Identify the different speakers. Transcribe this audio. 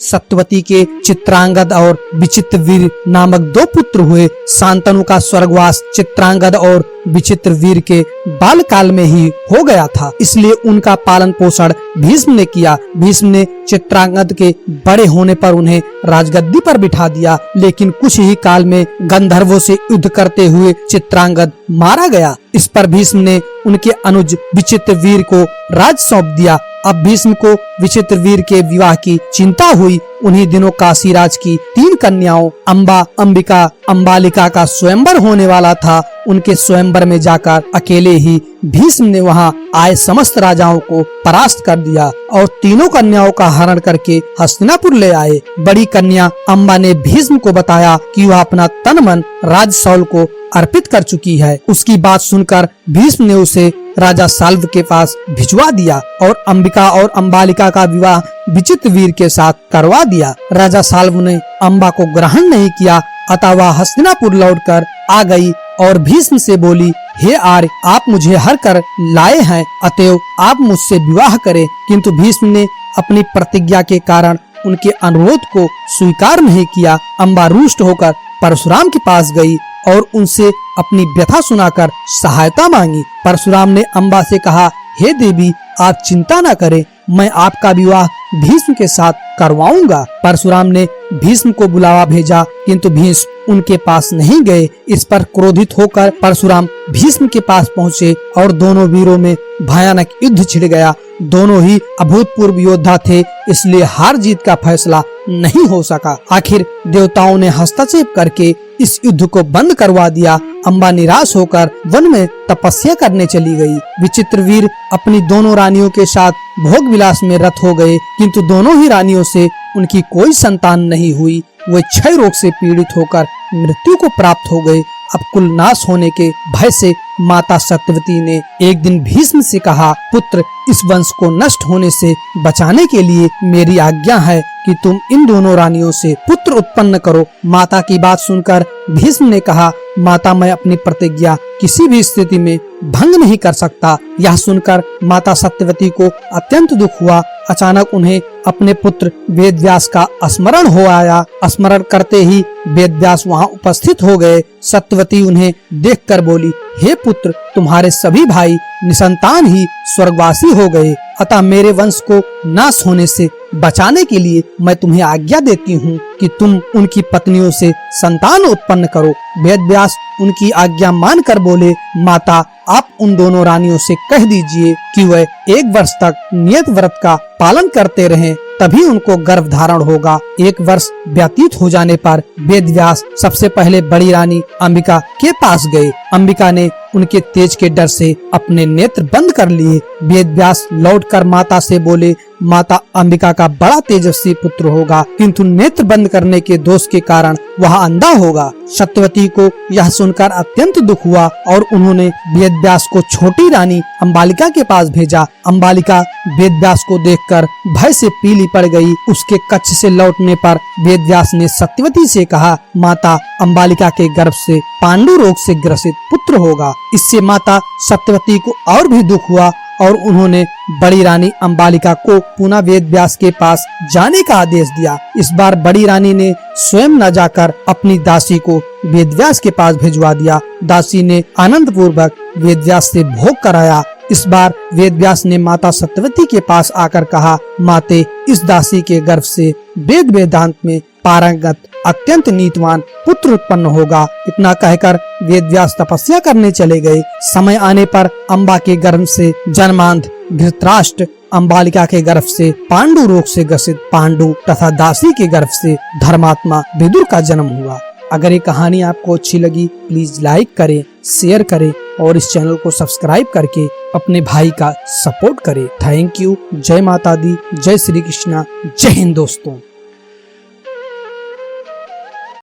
Speaker 1: सत्यवती के चित्रांगद और विचित्रवीर नामक 2 पुत्र हुए। शांतनु का स्वर्गवास चित्रांगद और विचित्रवीर के बालकाल में ही हो गया था, इसलिए उनका पालन पोषण भीष्म ने किया। भीष्म ने चित्रांगद के बड़े होने पर उन्हें राजगद्दी पर बिठा दिया, लेकिन कुछ ही काल में गंधर्वों से युद्ध करते हुए चित्रांगद मारा गया। इस पर भीष्म ने उनके अनुज विचित्रवीर को राज सौंप दिया। अब भीष्म को विचित्रवीर के विवाह की चिंता हुई। उन्हीं दिनों काशीराज की 3 कन्याओं अंबा, अंबिका, अंबालिका का स्वयंवर होने वाला था। उनके स्वयंवर में जाकर अकेले ही भीष्म ने वहां आए समस्त राजाओं को परास्त कर दिया और तीनों कन्याओं का हरण करके हस्तिनापुर ले आए। बड़ी कन्या अंबा ने भीष्म को बताया कि वह अपना तन मन राजसौल को अर्पित कर चुकी है। उसकी बात सुनकर भीष्म ने उसे राजा साल्व के पास भिजवा दिया और अंबिका और अंबालिका का विवाह विचित्रवीर के साथ करवा दिया। राजा साल्व ने अंबा को ग्रहण नहीं किया, अतः वह हस्तिनापुर लौटकर आ गई और भीष्म से बोली, हे आर्य, आप मुझे हर कर लाए हैं, अतएव आप मुझसे विवाह करें। किंतु भीष्म ने अपनी प्रतिज्ञा के कारण उनके अनुरोध को स्वीकार नहीं किया। अंबा रुष्ट होकर परशुराम के पास गई और उनसे अपनी व्यथा सुनाकर सहायता मांगी। परशुराम ने अंबा से कहा, हे देवी, आप चिंता न करें, मैं आपका विवाह भीष्म के साथ करवाऊंगा। परशुराम ने भीष्म को बुलावा भेजा, किंतु भीष्म उनके पास नहीं गए। इस पर क्रोधित होकर परशुराम भीष्म के पास पहुँचे और दोनों वीरों में भयानक युद्ध छिड़ गया। दोनों ही अभूतपूर्व योद्धा थे, इसलिए हार जीत का फैसला नहीं हो सका। आखिर देवताओं ने हस्तक्षेप करके इस युद्ध को बंद करवा दिया। अंबा निराश होकर वन में तपस्या करने चली गई। विचित्रवीर अपनी दोनों रानियों के साथ भोग विलास में रत हो गए, किंतु दोनों ही रानियों से उनकी कोई संतान नहीं हुई। वे क्षय रोग से पीड़ित होकर मृत्यु को प्राप्त हो गए। अब कुल नाश होने के भय से माता सत्यवती ने एक दिन भीष्म से कहा, पुत्र, इस वंश को नष्ट होने से बचाने के लिए मेरी आज्ञा है कि तुम इन दोनों रानियों से पुत्र उत्पन्न करो। माता की बात सुनकर भीष्म ने कहा, माता, मैं अपनी प्रतिज्ञा किसी भी स्थिति में भंग नहीं कर सकता। यह सुनकर माता सत्यवती को अत्यंत दुख हुआ। अचानक उन्हें अपने पुत्र वेदव्यास का स्मरण हो आया। स्मरण करते ही वेदव्यास वहां उपस्थित हो गए। सत्यवती उन्हें देखकर बोली, हे पुत्र, तुम्हारे सभी भाई निसंतान ही स्वर्गवासी हो गए, अतः मेरे वंश को नाश होने से बचाने के लिए मैं तुम्हें आज्ञा देती हूँ कि तुम उनकी पत्नियों से संतान उत्पन्न करो। वेदव्यास उनकी आज्ञा मानकर बोले, माता, आप उन दोनों रानियों से कह दीजिए कि वह 1 वर्ष तक नियत व्रत का पालन करते रहें, तभी उनको गर्भ धारण होगा। 1 वर्ष व्यतीत हो जाने पर वेदव्यास सबसे पहले बड़ी रानी अंबिका के पास गए। अंबिका ने उनके तेज के डर से अपने नेत्र बंद कर लिए। वेदव्यास लौटकर माता से बोले, माता, अंबिका का बड़ा तेजस्वी पुत्र होगा, किंतु नेत्र बंद करने के दोष के कारण वह अंधा होगा। सत्यवती को यह सुनकर अत्यंत दुख हुआ और उन्होंने वेदव्यास को छोटी रानी अंबालिका के पास भेजा। अंबालिका वेदव्यास को देखकर भय से पीली पड़ गई। उसके कच्छ से लौटने पर वेदव्यास ने सत्यवती से कहा, माता, अंबालिका के गर्भ से पांडु रोग से ग्रसित पुत्र होगा। इससे माता सत्यवती को और भी दुख हुआ और उन्होंने बड़ी रानी अंबालिका को पुनः वेदव्यास के पास जाने का आदेश दिया। इस बार बड़ी रानी ने स्वयं न जाकर अपनी दासी को वेदव्यास के पास भिजवा दिया। दासी ने आनंद पूर्वक वेदव्यास से भोग कराया। इस बार वेदव्यास ने माता सत्यवती के पास आकर कहा, माते, इस दासी के गर्भ से वेद वेदांत में पारंगत अत्यंत नीतिवान पुत्र उत्पन्न होगा। इतना कहकर वेदव्यास तपस्या करने चले गए। समय आने पर अंबा के गर्भ से जन्मांध धृतराष्ट्र, अंबालिका के गर्भ से पांडु रोग से ग्रसित पांडु तथा दासी के गर्भ से धर्मात्मा विदुर का जन्म हुआ। अगर ये कहानी आपको अच्छी लगी, प्लीज लाइक करें, शेयर करें और इस चैनल को सब्सक्राइब करके अपने भाई का सपोर्ट करें। Thank you. जय माता दी, जय श्री कृष्णा, जय हिंद दोस्तों।